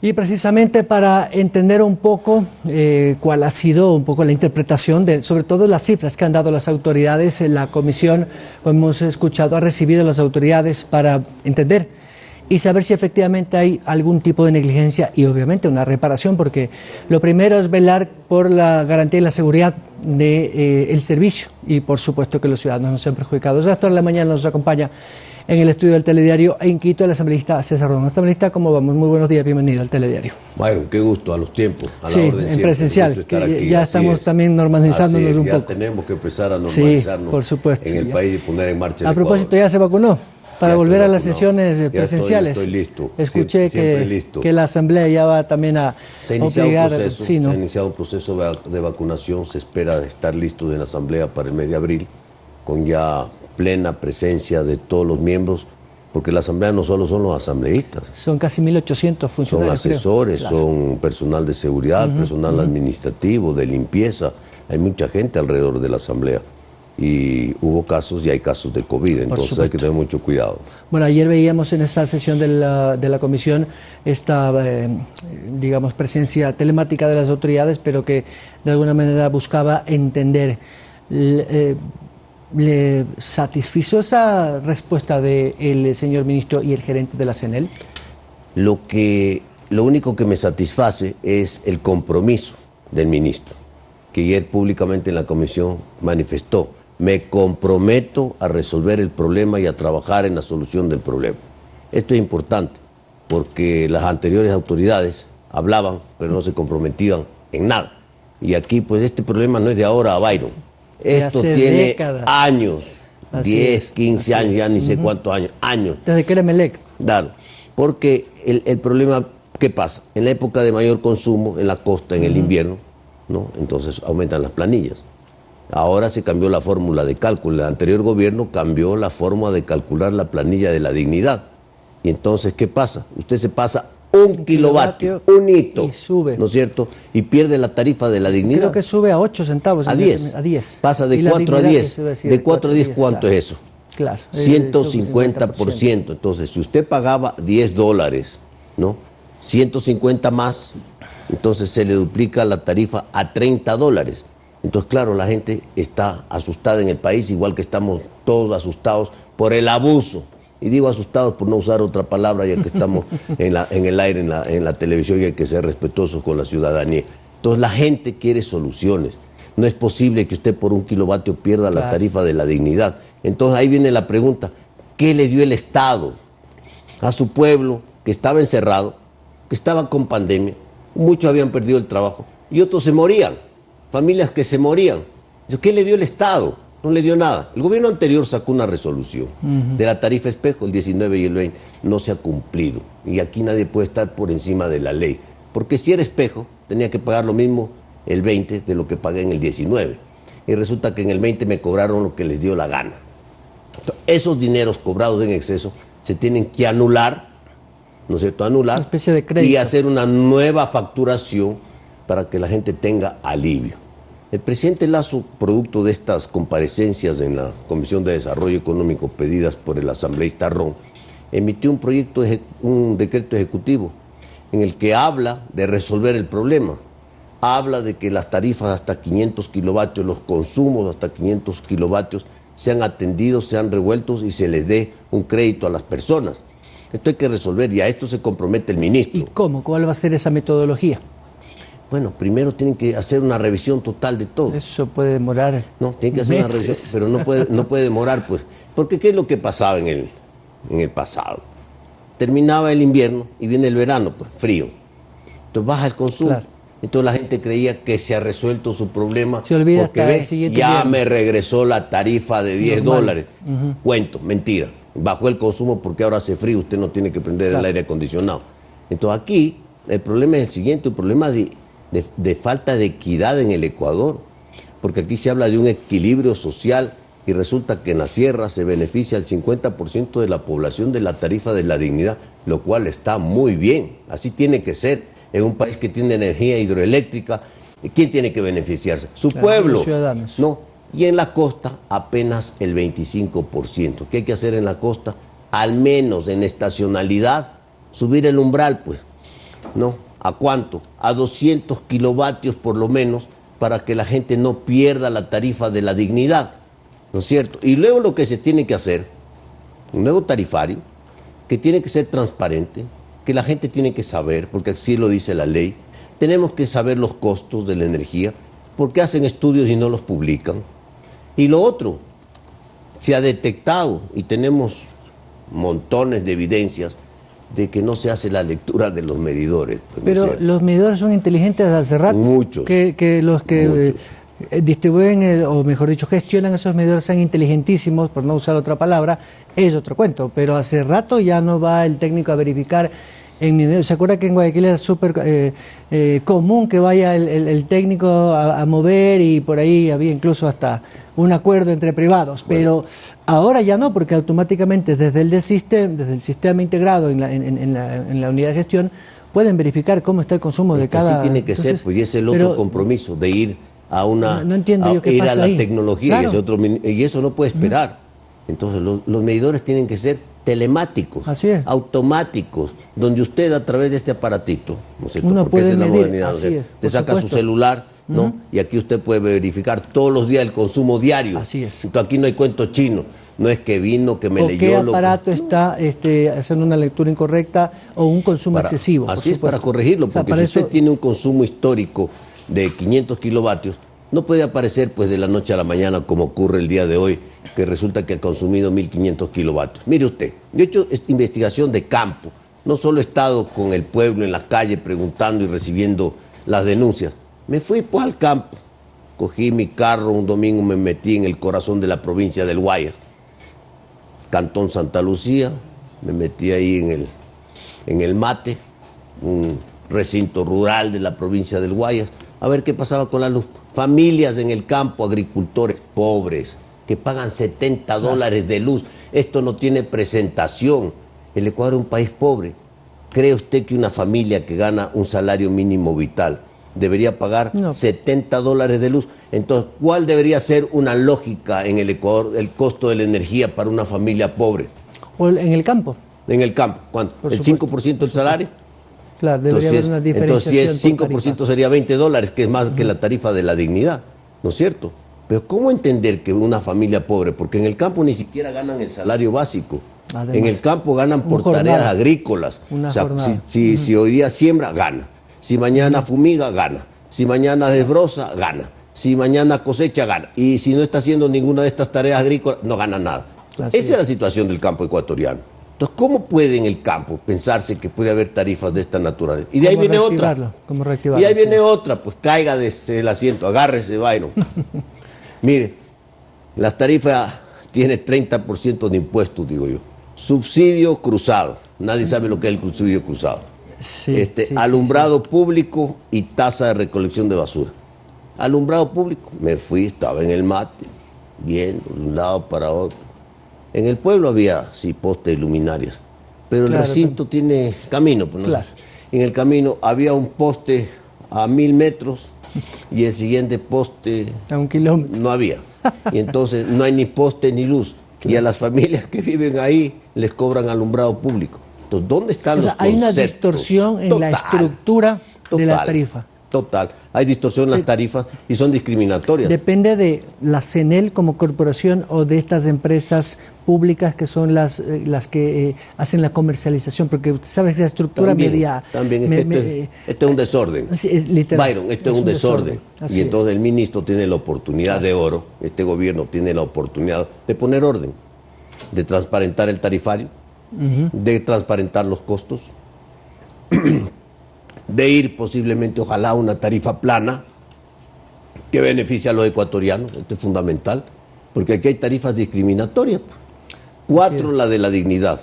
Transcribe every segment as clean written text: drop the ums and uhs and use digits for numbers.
Y precisamente para entender un poco cuál ha sido un poco la interpretación de, sobre todo, las cifras que han dado las autoridades, la comisión, como hemos escuchado, ha recibido a las autoridades para entender y saber si efectivamente hay algún tipo de negligencia y obviamente una reparación, porque lo primero es velar por la garantía y la seguridad del servicio y por supuesto que los ciudadanos no sean perjudicados. Hasta la mañana nos acompaña en el estudio del Telediario en Quito el asambleísta César Rondón. Asambleísta, ¿cómo vamos? Muy buenos días, bienvenido al Telediario. Byron, qué gusto, a los tiempos, a sí, la orden en siempre, presencial, que aquí, ya estamos también normalizándonos un ya poco. Tenemos que empezar a normalizarnos, sí, por supuesto, en el país y poner en marcha el A propósito, ¿ya se vacunó? Para ya volver a las vacunado. sesiones presenciales. Estoy listo. Escuché que la Asamblea ya va también a se ha iniciado obligar... un proceso, sí, ¿no? Se ha iniciado un proceso de vacunación, se espera estar listos en la Asamblea para el mes de abril, con ya plena presencia de todos los miembros, porque la Asamblea no solo son los asambleístas. Son casi 1.800 funcionarios. Son asesores, claro. Son personal de seguridad, personal administrativo, de limpieza. Hay mucha gente alrededor de la Asamblea. Y hubo casos y hay casos de COVID, entonces hay que tener mucho cuidado. Bueno, ayer veíamos en esta sesión de la comisión esta, digamos, presencia telemática de las autoridades, pero que de alguna manera buscaba entender. ¿Le satisfizo esa respuesta del señor ministro y el gerente de la CNEL? Lo único que me satisface es el compromiso del ministro, que ayer públicamente en la comisión manifestó: me comprometo a resolver el problema y a trabajar en la solución del problema. Esto es importante, porque las anteriores autoridades hablaban, pero no se comprometían en nada. Y aquí, pues, este problema no es de ahora a Byron. Esto tiene décadas. Años, Así 10, es, 15 años, ya ni sé cuántos años. Desde que era Emelec. Claro, porque el problema, ¿qué pasa? En la época de mayor consumo, en la costa, en el invierno, ¿no? Entonces aumentan las planillas. Ahora se cambió la fórmula de cálculo. El anterior gobierno cambió la forma de calcular la planilla de la dignidad. Y entonces, ¿qué pasa? Usted se pasa un kilovatio, un hito, y sube, ¿no es cierto? Y pierde la tarifa de la dignidad. Creo que sube a 8 centavos. A 10. A 10. Pasa de 4 a 10. De 4 a 10, ¿cuánto claro. es eso? Claro. 150%. Entonces, si usted pagaba $10, ¿no? 150 más, entonces se le duplica la tarifa a $30. Entonces, claro, la gente está asustada en el país, igual que estamos todos asustados por el abuso. Y digo asustados por no usar otra palabra, ya que estamos en el aire, en la televisión, y hay que ser respetuosos con la ciudadanía. Entonces, la gente quiere soluciones. No es posible que usted por un kilovatio pierda la tarifa de la dignidad. Entonces, ahí viene la pregunta: ¿qué le dio el Estado a su pueblo que estaba encerrado, que estaba con pandemia? Muchos habían perdido el trabajo y otros se morían. Familias que se morían. ¿Qué le dio el Estado? No le dio nada. El gobierno anterior sacó una resolución de la tarifa espejo, el 19 y el 20. No se ha cumplido. Y aquí nadie puede estar por encima de la ley. Porque si era espejo, tenía que pagar lo mismo el 20 de lo que pagué en el 19. Y resulta que en el 20 me cobraron lo que les dio la gana. Entonces, esos dineros cobrados en exceso se tienen que anular, ¿no es cierto? Anular. Una especie de crédito. Y hacer una nueva facturación para que la gente tenga alivio. El presidente Lasso, producto de estas comparecencias en la Comisión de Desarrollo Económico pedidas por el asambleísta Ron, emitió un decreto ejecutivo en el que habla de resolver el problema. Habla de que las tarifas hasta 500 kilovatios, los consumos hasta 500 kilovatios, sean atendidos, sean revueltos y se les dé un crédito a las personas. Esto hay que resolver y a esto se compromete el ministro. ¿Y cómo? ¿Cuál va a ser esa metodología? Bueno, primero tienen que hacer una revisión total de todo. Eso puede demorar No, tienen que hacer meses. una revisión, pero no puede demorar, pues. Porque ¿qué es lo que pasaba en el pasado? Terminaba el invierno y viene el verano, pues, frío. Entonces baja el consumo. Claro. Entonces la gente creía que se ha resuelto su problema. Se olvida porque hasta el ve, siguiente ya invierno. me regresó la tarifa de $10. Cuento, mentira. Bajó el consumo porque ahora hace frío, usted no tiene que prender el aire acondicionado. Entonces aquí el problema es el siguiente, el problema de falta de equidad en el Ecuador, porque aquí se habla de un equilibrio social y resulta que en la sierra se beneficia al 50% de la población de la tarifa de la dignidad, lo cual está muy bien, así tiene que ser. En un país que tiene energía hidroeléctrica, ¿quién tiene que beneficiarse? Su pueblo. Los ciudadanos. No. Y en la costa apenas el 25%. ¿Qué hay que hacer en la costa? Al menos en estacionalidad, subir el umbral, pues. ¿no? ¿A cuánto? A 200 kilovatios por lo menos, para que la gente no pierda la tarifa de la dignidad, ¿no es cierto? Y luego lo que se tiene que hacer, un nuevo tarifario, que tiene que ser transparente, que la gente tiene que saber, porque así lo dice la ley. Tenemos que saber los costos de la energía, porque hacen estudios y no los publican. Y lo otro, se ha detectado, y tenemos montones de evidencias, de que no se hace la lectura de los medidores. Pues, pero ¿no? los medidores son inteligentes desde hace rato. Muchos. Que los que distribuyen, o mejor dicho, gestionan esos medidores sean inteligentísimos, por no usar otra palabra, es otro cuento. Pero hace rato ya no va el técnico a verificar en medidor. ¿Se acuerda que en Guayaquil era súper común que vaya el técnico a mover, y por ahí había incluso hasta un acuerdo entre privados? Pero bueno, ahora ya no, porque automáticamente desde el sistema integrado en la unidad de gestión pueden verificar cómo está el consumo de cada... Así tiene que ser, pues, y es el otro compromiso de ir a una... No entiendo yo qué ir pasa a la ahí. tecnología, Claro. y eso no puede esperar. Entonces los medidores tienen que ser telemáticos, Así es, automáticos, donde usted a través de este aparatito, no sé, uno porque puede es la medir, modernidad, así es, te por saca supuesto. su celular, ¿no? Y aquí usted puede verificar todos los días el consumo diario. Así es. Entonces aquí no hay cuento chino, no es que vino, que me o leyó... qué aparato está haciendo una lectura incorrecta o un consumo excesivo. Así es, para corregirlo, porque si usted tiene un consumo histórico de 500 kilovatios, no puede aparecer pues de la noche a la mañana como ocurre el día de hoy, que resulta que ha consumido 1.500 kilovatios. Mire usted, yo he hecho investigación de campo, no solo he estado con el pueblo en la calle preguntando y recibiendo las denuncias. Me fui pues al campo, cogí mi carro un domingo, me metí en el corazón de la provincia del Guayas, Cantón Santa Lucía, me metí ahí en el Mate, un recinto rural de la provincia del Guayas, a ver qué pasaba con la luz. Familias en el campo, agricultores pobres, que pagan $70 de luz. Esto no tiene presentación. El Ecuador es un país pobre. ¿Cree usted que una familia que gana un salario mínimo vital debería pagar $70 de luz? Entonces, ¿cuál debería ser una lógica en el Ecuador, el costo de la energía para una familia pobre? O en el campo. En el campo, ¿cuánto? ¿El 5% del salario? Claro, debería haber una diferenciación. Entonces, si es 5% sería $20, que es más que la tarifa de la dignidad, ¿no es cierto? Pero ¿cómo entender que una familia pobre? Porque en el campo ni siquiera ganan el salario básico. Además, en el campo ganan por tareas agrícolas. O sea, si hoy día siembra, gana. Si mañana fumiga, gana. Si mañana desbroza, gana. Si mañana cosecha, gana. Y si no está haciendo ninguna de estas tareas agrícolas, no gana nada. Esa es la situación del campo ecuatoriano. Entonces, ¿cómo puede en el campo pensarse que puede haber tarifas de esta naturaleza? Y de ahí viene otra. Y ahí viene otra, pues caiga desde el asiento, agárrese, Byron. Mire, las tarifas tienen 30% de impuestos, digo yo. Subsidio cruzado. Nadie sabe lo que es el subsidio cruzado. Alumbrado público y tasa de recolección de basura. Alumbrado público. Me fui, estaba en el Mate, viendo de un lado para otro. En el pueblo había, sí, postes y luminarias, pero el recinto tiene camino. Pues, ¿no? Claro. En el camino había un poste a 1.000 metros y el siguiente poste a 1 kilómetro. No había. Y entonces no hay ni poste ni luz. Claro. Y a las familias que viven ahí les cobran alumbrado público. Entonces, ¿dónde están los conceptos? Hay una distorsión en la estructura de la tarifa. Total. Hay distorsión en las tarifas y son discriminatorias. Depende de la CENEL como corporación o de estas empresas públicas que son las que hacen la comercialización, porque usted sabe que la estructura media... También esto es un desorden. Es literal. Byron, esto es un desorden. Y entonces el ministro tiene la oportunidad de oro, este gobierno tiene la oportunidad de poner orden, de transparentar el tarifario, de transparentar los costos, de ir posiblemente, ojalá, a una tarifa plana que beneficie a los ecuatorianos. Esto es fundamental, porque aquí hay tarifas discriminatorias. 4 la de la dignidad,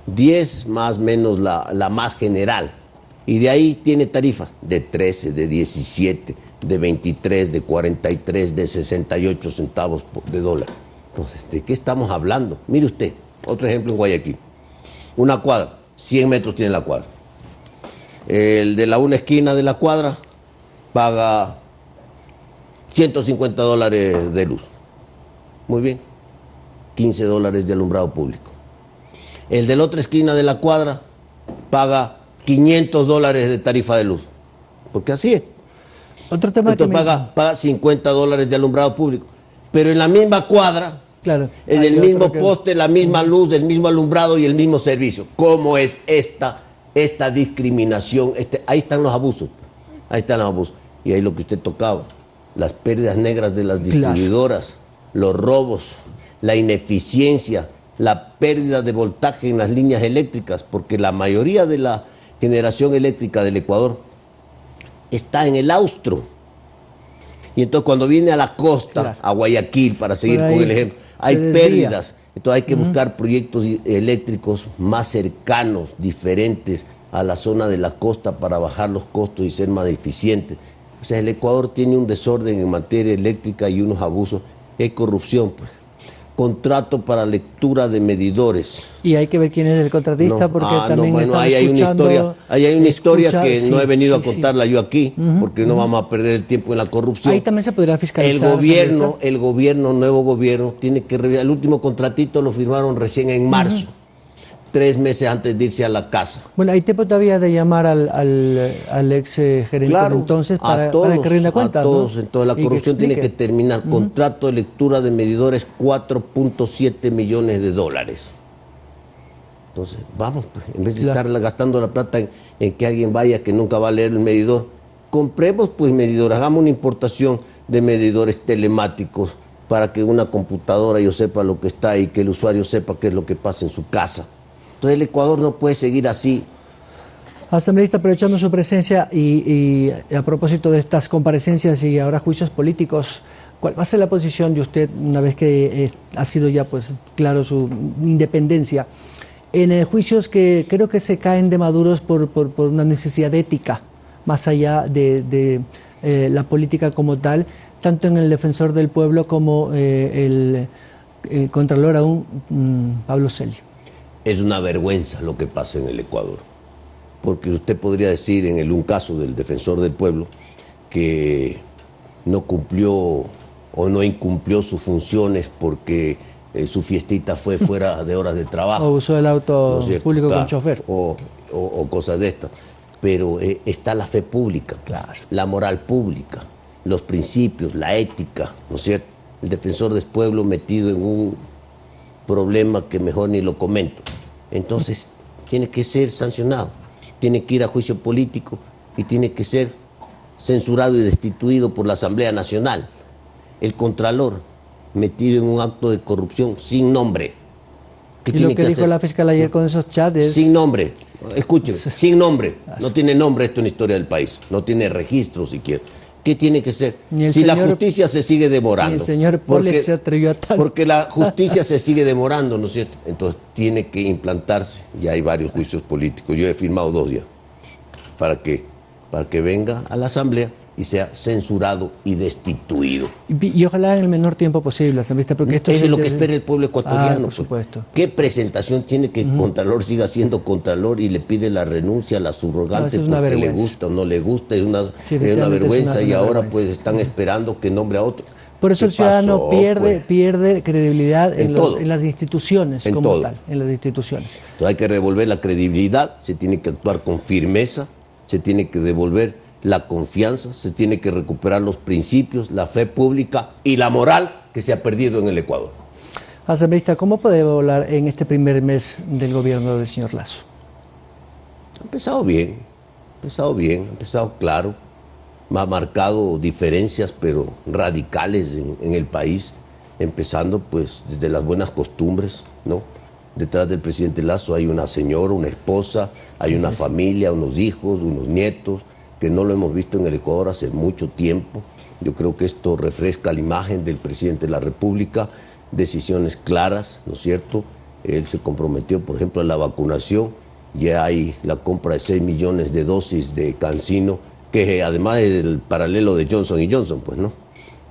10 más o menos la más general, y de ahí tiene tarifas de 13, de 17, de 23, de 43, de 68 centavos de dólar. Entonces, ¿de qué estamos hablando? Mire usted, otro ejemplo en Guayaquil. Una cuadra, 100 metros tiene la cuadra. El de una esquina de la cuadra paga $150 de luz. Muy bien. $15 de alumbrado público. El de la otra esquina de la cuadra paga $500 de tarifa de luz. Porque así es. Otro tema Entonces paga $50 de alumbrado público. Pero en la misma cuadra, claro, en el mismo poste, la misma luz, el mismo alumbrado y el mismo servicio. ¿Cómo es esta discriminación? Ahí están los abusos. Ahí están los abusos. Y ahí lo que usted tocaba, las pérdidas negras de las distribuidoras, los robos, la ineficiencia, la pérdida de voltaje en las líneas eléctricas, porque la mayoría de la generación eléctrica del Ecuador está en el austro. Y entonces cuando viene a la costa, a Guayaquil, para seguir con el ejemplo, hay pérdidas. Entonces hay que buscar proyectos eléctricos más cercanos, diferentes a la zona de la costa para bajar los costos y ser más eficientes. O sea, el Ecuador tiene un desorden en materia eléctrica y unos abusos. Hay corrupción, pues. Contrato para lectura de medidores. Y hay que ver quién es el contratista, porque también bueno, ahí hay una historia que no he venido a contarla yo aquí, porque no vamos a perder el tiempo en la corrupción. Ahí también se podría fiscalizar. El nuevo gobierno, tiene que revisar. El último contratito lo firmaron recién en marzo, 3 meses antes de irse a la casa. Bueno, hay tiempo todavía de llamar al ex gerente entonces para que rinda cuenta. A todos, ¿no? Entonces la corrupción tiene que terminar. Contrato de lectura de medidores, $4.7 millones. Entonces, vamos, pues, en vez de estar gastando la plata en que alguien vaya que nunca va a leer el medidor, compremos pues medidores, hagamos una importación de medidores telemáticos para que una computadora yo sepa lo que está ahí, que el usuario sepa qué es lo que pasa en su casa. Entonces el Ecuador no puede seguir así. Asambleísta, aprovechando su presencia y a propósito de estas comparecencias y ahora juicios políticos, ¿cuál va a ser la posición de usted una vez que ha sido ya pues claro su independencia en juicios que creo que se caen de maduros por una necesidad ética, más allá de la política como tal, tanto en el defensor del pueblo como el contralor aún, Pablo Celio? Es una vergüenza lo que pasa en el Ecuador, porque usted podría decir en un caso del defensor del pueblo que no cumplió o no incumplió sus funciones porque su fiestita fue fuera de horas de trabajo. O usó el auto público con chofer. O cosas de estas. Pero está la fe pública, la moral pública, los principios, la ética, ¿no es cierto? El defensor del pueblo metido en un problema que mejor ni lo comento. Entonces, tiene que ser sancionado, tiene que ir a juicio político y tiene que ser censurado y destituido por la Asamblea Nacional. El contralor, metido en un acto de corrupción sin nombre. Y lo que dijo la fiscal ayer con esos chats es... Sin nombre, escúcheme, sin nombre. No tiene nombre esto en la historia del país, no tiene registro siquiera. ¿Qué tiene que ser? Si la justicia se sigue demorando. El señor Polet se atrevió a tal. Porque la justicia se sigue demorando, ¿no es cierto? Entonces tiene que implantarse. Ya hay varios juicios políticos. Yo he firmado 2 ya. ¿Para qué? Para que venga a la Asamblea y sea censurado y destituido. Y ojalá en el menor tiempo posible, asambleísta, porque esto es lo que espera el pueblo ecuatoriano. Por supuesto. ¿Qué presentación tiene que el Contralor siga siendo Contralor y le pide la renuncia a la subrogante porque le gusta o no le gusta? Es una vergüenza y ahora pues están esperando que nombre a otro. Por eso el ciudadano pierde credibilidad en las instituciones como tal, en las instituciones. Entonces hay que devolver la credibilidad, se tiene que actuar con firmeza, se tiene que devolver la confianza, se tiene que recuperar los principios, la fe pública y la moral que se ha perdido en el Ecuador. Asambleísta, ¿cómo puede hablar en este primer mes del gobierno del señor Lasso? Ha empezado bien, ha empezado claro, ha marcado diferencias pero radicales en el país, empezando pues desde las buenas costumbres, ¿no? Detrás del presidente Lasso hay una señora, una esposa, hay una familia, unos hijos, unos nietos, que no lo hemos visto en el Ecuador hace mucho tiempo. Yo creo que esto refresca la imagen del presidente de la República, decisiones claras, ¿no es cierto? Él se comprometió, por ejemplo, a la vacunación, ya hay la compra de 6 millones de dosis de CanSino, que además es el paralelo de Johnson & Johnson, pues, ¿no?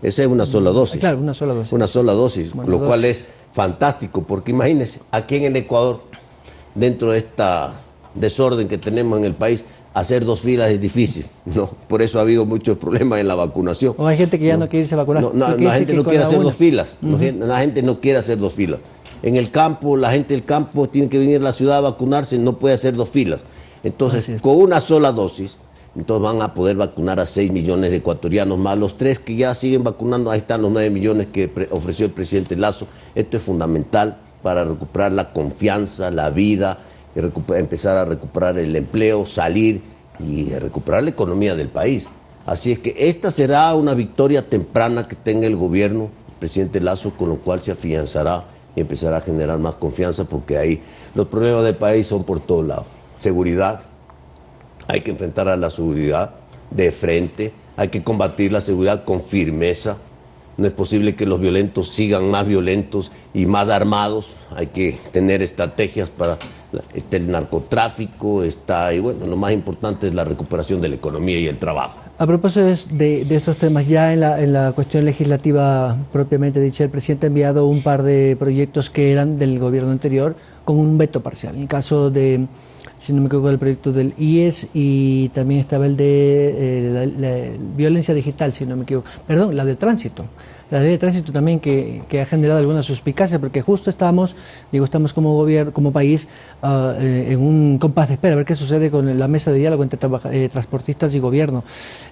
Esa es una sola dosis. Claro, una sola dosis. Una sola dosis, lo cual es fantástico, porque imagínense, aquí en el Ecuador, dentro de esta desorden que tenemos en el país, hacer 2 filas es difícil, ¿no? Por eso ha habido muchos problemas en la vacunación. O hay gente que ya no quiere irse a vacunar. La gente no quiere hacer 2 filas. La gente no quiere hacer 2 filas. En el campo, la gente del campo tiene que venir a la ciudad a vacunarse, no puede hacer 2 filas. Entonces, con una sola dosis, entonces van a poder vacunar a 6 millones de ecuatorianos, más los 3 que ya siguen vacunando. Ahí están los 9 millones que ofreció el presidente Lasso. Esto es fundamental para recuperar la confianza, la vida, empezar a recuperar el empleo, salir y recuperar la economía del país. Así es que esta será una victoria temprana que tenga el gobierno, el presidente Lasso, con lo cual se afianzará y empezará a generar más confianza, porque ahí los problemas del país son por todos lados. Seguridad, hay que enfrentar a la seguridad de frente, hay que combatir la seguridad con firmeza. No es posible que los violentos sigan más violentos y más armados. Hay que tener estrategias para... Está el narcotráfico, y bueno, lo más importante es la recuperación de la economía y el trabajo. A propósito de estos temas, ya en la cuestión legislativa propiamente dicha, el presidente ha enviado un par de proyectos que eran del gobierno anterior con un veto parcial. En el caso de, si no me equivoco, el proyecto del IES, y también estaba el de la violencia digital, si no me equivoco. Perdón, la de tránsito. La ley de tránsito también que ha generado alguna suspicacia, porque justo estamos como gobierno, como país, en un compás de espera, a ver qué sucede con la mesa de diálogo entre transportistas y gobierno.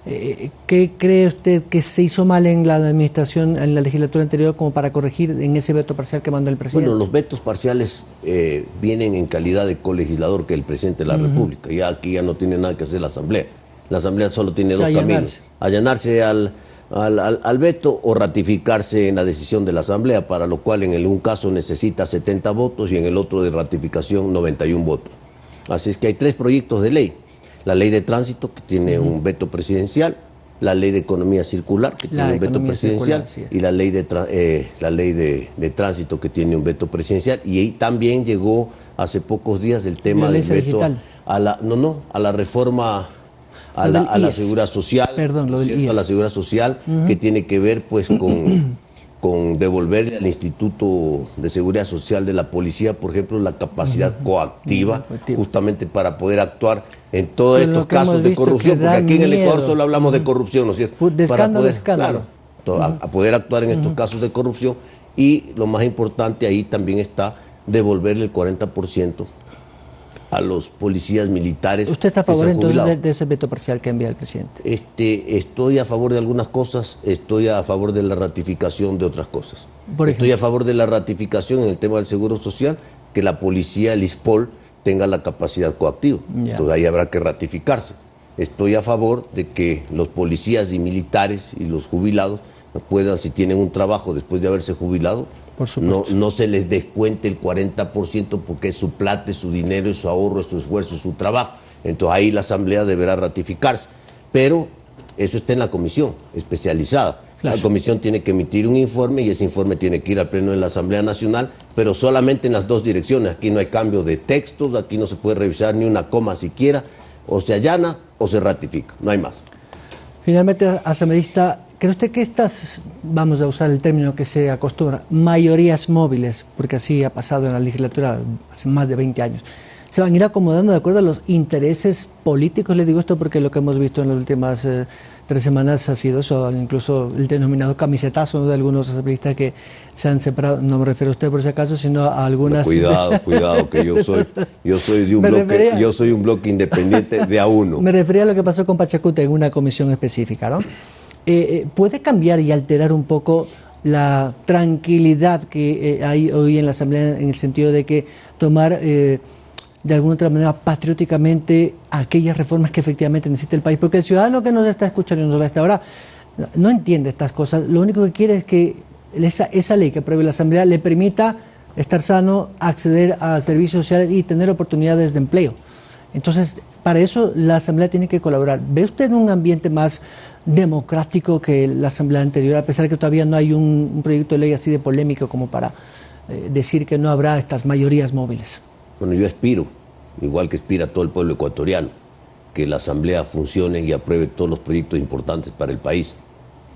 ¿Qué cree usted que se hizo mal en la administración, en la legislatura anterior, como para corregir en ese veto parcial que mandó el presidente? Bueno, los vetos parciales vienen en calidad de colegislador, que el presidente de la República. Ya aquí ya no tiene nada que hacer la Asamblea. La Asamblea solo tiene dos caminos: allanarse al veto o ratificarse en la decisión de la Asamblea, para lo cual en un caso necesita 70 votos y en el otro de ratificación 91 votos. Así es que hay 3 proyectos de ley: la ley de tránsito, que tiene un veto presidencial; la ley de economía circular, que tiene un veto presidencial; y la ley de tránsito, que tiene un veto presidencial. Y ahí también llegó hace pocos días el tema del veto a la reforma a la seguridad social, a la seguridad social, que tiene que ver pues con devolverle al Instituto de Seguridad Social de la Policía, por ejemplo, la capacidad coactiva, justamente para poder actuar en todos estos casos de corrupción, porque aquí en el Ecuador solo hablamos de corrupción, ¿no es cierto? De escándalo, escándalo. Claro, a poder actuar en estos casos de corrupción. Y lo más importante ahí también está devolverle el 40% a los policías militares. ¿Usted está a favor entonces de ese veto parcial que envía el presidente? Estoy a favor de algunas cosas, estoy a favor de la ratificación de otras cosas. Estoy a favor de la ratificación en el tema del seguro social, que la policía, el ISPOL, tenga la capacidad coactiva. Entonces ahí habrá que ratificarse. Estoy a favor de que los policías y militares y los jubilados puedan, si tienen un trabajo después de haberse jubilado, no se les descuente el 40%, porque es su plata, es su dinero, es su ahorro, es su esfuerzo, es su trabajo. Entonces ahí la Asamblea deberá ratificarse. Pero eso está en la comisión especializada. Claro. La comisión tiene que emitir un informe y ese informe tiene que ir al Pleno de la Asamblea Nacional, pero solamente en las 2 direcciones. Aquí no hay cambio de textos, aquí no se puede revisar ni una coma siquiera. O se allana o se ratifica, no hay más. Finalmente, asambleísta, ¿cree usted que estas, vamos a usar el término que se acostumbra, mayorías móviles, porque así ha pasado en la legislatura hace más de 20 años, se van a ir acomodando de acuerdo a los intereses políticos? Le digo esto porque lo que hemos visto en las últimas 3 semanas ha sido eso, incluso el denominado camisetazo, ¿no?, de algunos asambleístas que se han separado. No me refiero a usted por si acaso, sino a algunas... Cuidado, que yo soy un bloque independiente de a uno. Me refería a lo que pasó con Pachacuti en una comisión específica, ¿no? ¿Puede cambiar y alterar un poco la tranquilidad que hay hoy en la Asamblea, en el sentido de que tomar de alguna otra manera patrióticamente aquellas reformas que efectivamente necesita el país? Porque el ciudadano que nos está escuchando y nos ve hasta ahora no entiende estas cosas. Lo único que quiere es que esa ley que apruebe la Asamblea le permita estar sano, acceder a servicios sociales y tener oportunidades de empleo. Entonces, para eso la Asamblea tiene que colaborar. ¿Ve usted un ambiente más democrático que la Asamblea anterior, a pesar de que todavía no hay un proyecto de ley así de polémico como para decir que no habrá estas mayorías móviles? Bueno, yo aspiro, igual que aspira todo el pueblo ecuatoriano, que la Asamblea funcione y apruebe todos los proyectos importantes para el país.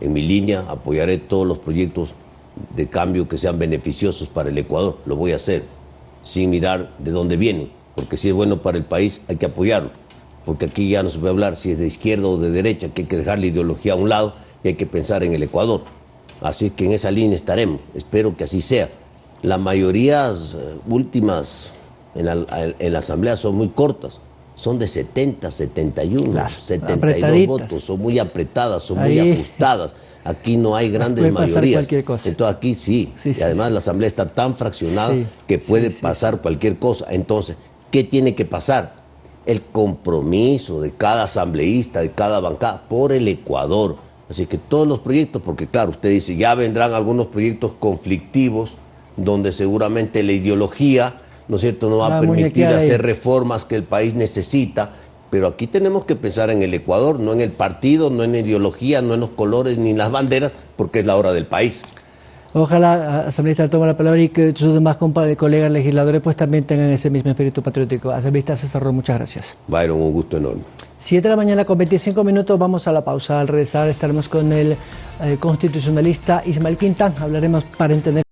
En mi línea apoyaré todos los proyectos de cambio que sean beneficiosos para el Ecuador. Lo voy a hacer sin mirar de dónde vienen, porque si es bueno para el país hay que apoyarlo, porque aquí ya no se puede hablar si es de izquierda o de derecha, que hay que dejar la ideología a un lado y hay que pensar en el Ecuador. Así que en esa línea estaremos, espero que así sea. Las mayorías últimas en la Asamblea son muy cortas, son de 70, 71, Claro, 72 apretaditas. votos, son muy apretadas, son Ahí. muy ajustadas. Aquí no hay grandes Puede pasar mayorías. cualquier cosa. Entonces aquí sí. Sí, y sí, además sí. la Asamblea está tan fraccionada Sí, que puede sí. pasar cualquier cosa. Entonces, ¿qué tiene que pasar? El compromiso de cada asambleísta, de cada bancada, por el Ecuador. Así que todos los proyectos, porque claro, usted dice, ya vendrán algunos proyectos conflictivos, donde seguramente la ideología, ¿no es cierto?, no va a permitir muñequear ahí. hacer reformas que el país necesita. Pero aquí tenemos que pensar en el Ecuador, no en el partido, no en la ideología, no en los colores ni en las banderas, porque es la hora del país. Ojalá, asambleísta, tome la palabra y que sus demás colegas legisladores pues también tengan ese mismo espíritu patriótico. Asambleísta César Roth, muchas gracias. Byron, un gusto enorme. 7 de la mañana con 25 minutos, vamos a la pausa. Al regresar estaremos con el constitucionalista Ismael Quintán. Hablaremos para entender